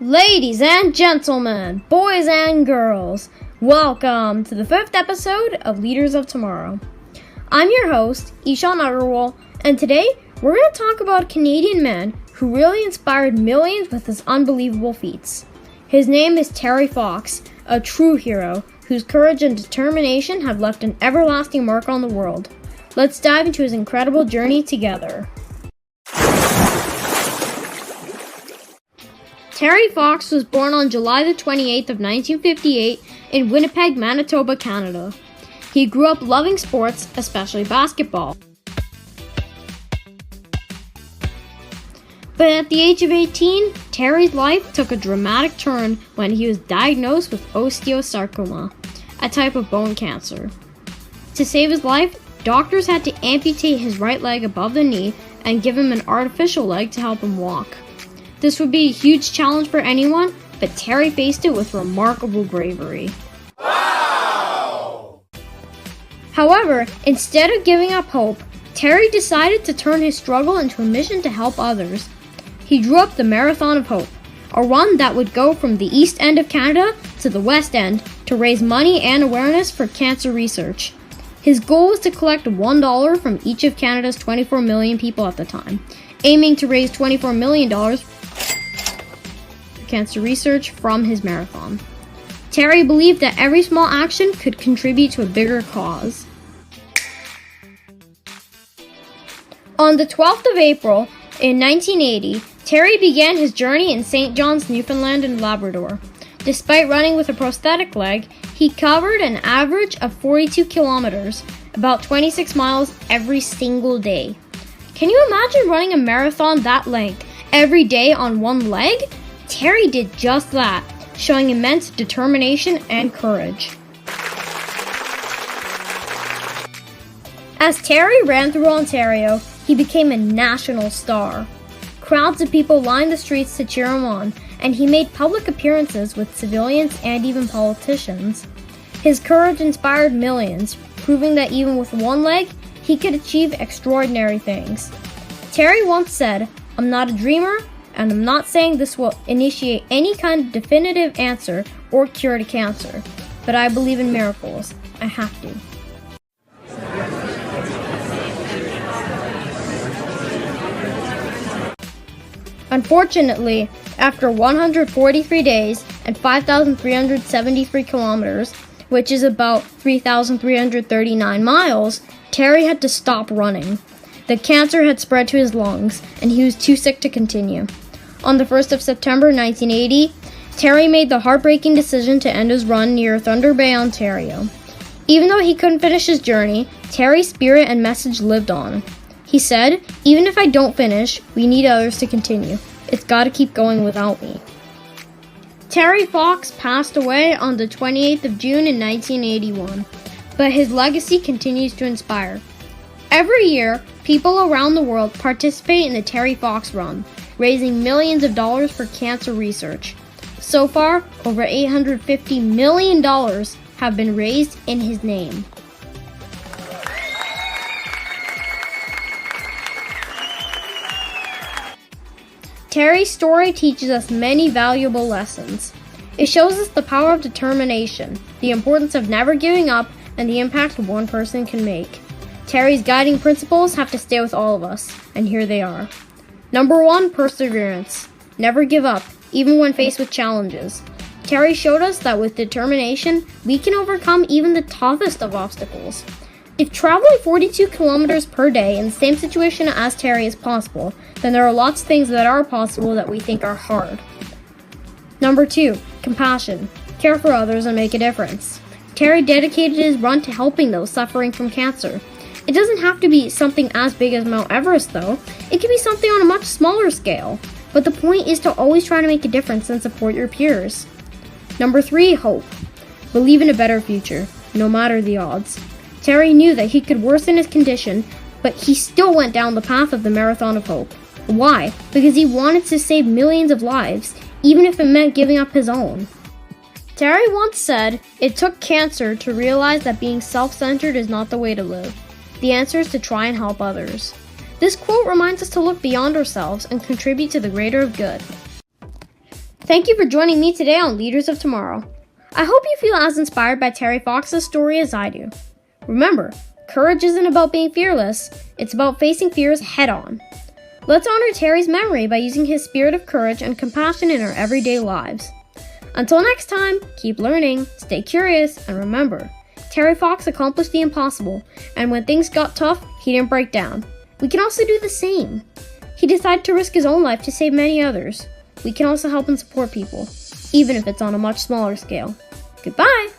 Ladies and gentlemen, boys and girls, welcome to the 5th episode of Leaders of Tomorrow. I'm your host, Ishan Agarwal, and today we're going to talk about a Canadian man who really inspired millions with his unbelievable feats. His name is Terry Fox, a true hero whose courage and determination have left an everlasting mark on the world. Let's dive into his incredible journey together. Terry Fox was born on July the 28th of 1958 in Winnipeg, Manitoba, Canada. He grew up loving sports, especially basketball. But at the age of 18, Terry's life took a dramatic turn when he was diagnosed with osteosarcoma, a type of bone cancer. To save his life, doctors had to amputate his right leg above the knee and give him an artificial leg to help him walk. This would be a huge challenge for anyone, but Terry faced it with remarkable bravery. Wow! However, instead of giving up hope, Terry decided to turn his struggle into a mission to help others. He drew up the Marathon of Hope, a run that would go from the east end of Canada to the west end to raise money and awareness for cancer research. His goal was to collect $1 from each of Canada's 24 million people at the time, aiming to raise $24 million cancer research from his marathon. Terry believed that every small action could contribute to a bigger cause. On the 12th of April in 1980, Terry began his journey in St. John's, Newfoundland and Labrador. Despite running with a prosthetic leg, he covered an average of 42 kilometers, about 26 miles every single day. Can you imagine running a marathon that length every day on one leg? Terry did just that, showing immense determination and courage. As Terry ran through Ontario, he became a national star. Crowds of people lined the streets to cheer him on, and he made public appearances with civilians and even politicians. His courage inspired millions, proving that even with one leg, he could achieve extraordinary things. Terry once said, "I'm not a dreamer, and I'm not saying this will initiate any kind of definitive answer or cure to cancer, but I believe in miracles. I have to." Unfortunately, after 143 days and 5,373 kilometers, which is about 3,339 miles, Terry had to stop running. The cancer had spread to his lungs, and he was too sick to continue. On the 1st of September 1980, Terry made the heartbreaking decision to end his run near Thunder Bay, Ontario. Even though he couldn't finish his journey, Terry's spirit and message lived on. He said, "Even if I don't finish, we need others to continue. It's got to keep going without me." Terry Fox passed away on the 28th of June in 1981, but his legacy continues to inspire. Every year, people around the world participate in the Terry Fox Run, raising millions of dollars for cancer research. So far, over $850 million have been raised in his name. Terry's story teaches us many valuable lessons. It shows us the power of determination, the importance of never giving up, and the impact one person can make. Terry's guiding principles have to stay with all of us, and here they are. Number 1, perseverance. Never give up, even when faced with challenges. Terry showed us that with determination, we can overcome even the toughest of obstacles. If traveling 42 kilometers per day in the same situation as Terry is possible, then there are lots of things that are possible that we think are hard. Number 2, compassion. Care for others and make a difference. Terry dedicated his run to helping those suffering from cancer. It doesn't have to be something as big as Mount Everest, though. It can be something on a much smaller scale. But the point is to always try to make a difference and support your peers. Number 3, hope. Believe in a better future, no matter the odds. Terry knew that he could worsen his condition, but he still went down the path of the Marathon of Hope. Why? Because he wanted to save millions of lives, even if it meant giving up his own. Terry once said, "It took cancer to realize that being self-centered is not the way to live. The answer is to try and help others." This quote reminds us to look beyond ourselves and contribute to the greater good. Thank you for joining me today on Leaders of Tomorrow. I hope you feel as inspired by Terry Fox's story as I do. Remember, courage isn't about being fearless, it's about facing fears head-on. Let's honor Terry's memory by using his spirit of courage and compassion in our everyday lives. Until next time, keep learning, stay curious, and remember, Terry Fox accomplished the impossible, and when things got tough, he didn't break down. We can also do the same. He decided to risk his own life to save many others. We can also help and support people, even if it's on a much smaller scale. Goodbye!